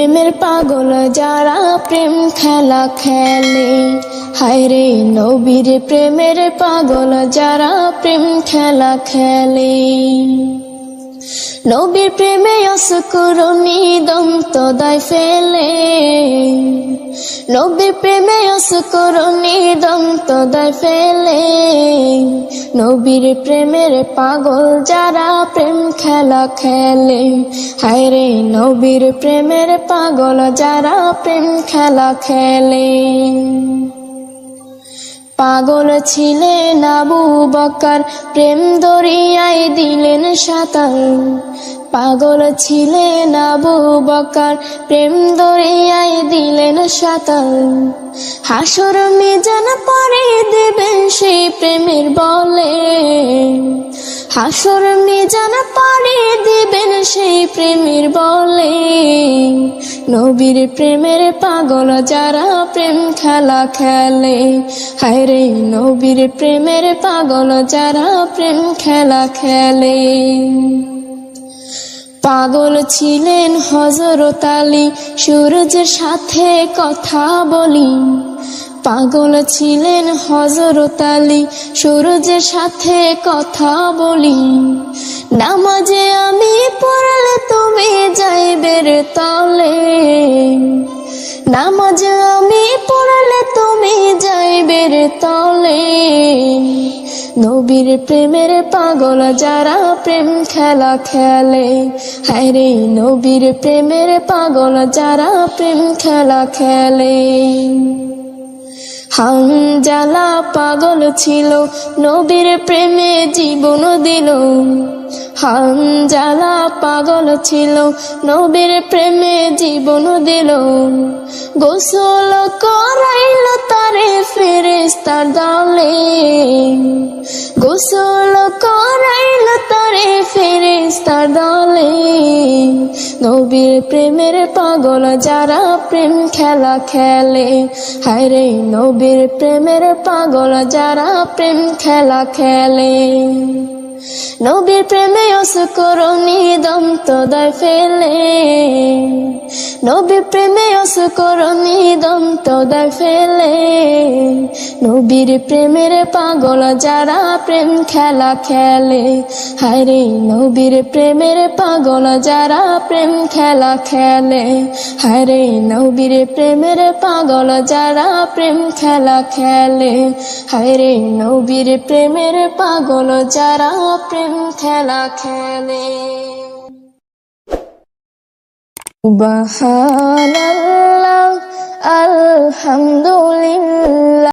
প্রেমের পাগল যারা প্রেম খেলা খেলে, হায়রে নবীর প্রেমের পাগল যারা প্রেম খেলা খেলে। নবীর প্রেমে অসকরণী দন্ত দায় ফেলে, নবীর প্রেমে অসকরণী দন্ত দায় ফেলে। নবীর প্রেমের পাগল যারা প্রেম খেলা খেলে, হায়রে নবীর প্রেমের পাগল যারা প্রেম খেলা খেলে। পাগল ছিলেন আবু বকর, প্রেম দরিয়ায় দিলেন সাঁতার। পাগল ছিলেন আবু বকর, প্রেম দরিয়ায় দিলেন সাঁতার। হাসর মিজান পরে দেবেন সেই প্রেমের বলে, হাসর মিজান পরে দিবেন সেই প্রেমের বলে। নবীর প্রেমের পাগল যারা প্রেম খেলা খেলে, হায়রে নবীর প্রেমের পাগল যারা প্রেম খেলা খেলে। পাগল ছিলেন হযরত আলী, সূরজের সাথে কথা বলি। পাগল ছিলেন হযরত আলী, সূরজের সাথে কথা বলি। নামাজে আমি পড়লে তুমি যাইবে রে তলে, নামাজে আমি পড়লে তুমি যাইবে রে তলে। নবীর প্রেমের পাগল যারা প্রেম খেলা খেলে, হায়রে নবীর প্রেমের পাগল যারা প্রেম খেলা খেলে। হানজালা পাগল ছিল, নবীর প্রেমে জীবন দিল। হানজালা পাগল ছিল, নবীর প্রেমে জীবন দিল। গোসল করাইল তারে ফেরেশতার দলে, গোসল করাইল তারে ফেরেশতার দলে। নবীর প্রেমের পাগল যারা প্রেম খেলা খেলে, হায়রে নবীর প্রেমের পাগল যারা প্রেম খেলা খেলে। নবীর প্রেমে অসকরণী দন্ত দায় ফেলে, নবীর প্রেমে অসকরণী দন্ত দায় ফেলে। নবীর প্রেমের পাগল যারা প্রেম খেলা খেলে, হায়রে নবীর প্রেমের পাগল যারা প্রেম খেলা খেলে। হায়রে নবীর প্রেমের পাগল যারা প্রেম খেলা খেলে, হায়রে নবীর প্রেমের পাগল যারা প্রেম খেলা খেলে। সুবহানাল্লাহ, আলহামদুলিল্লাহ।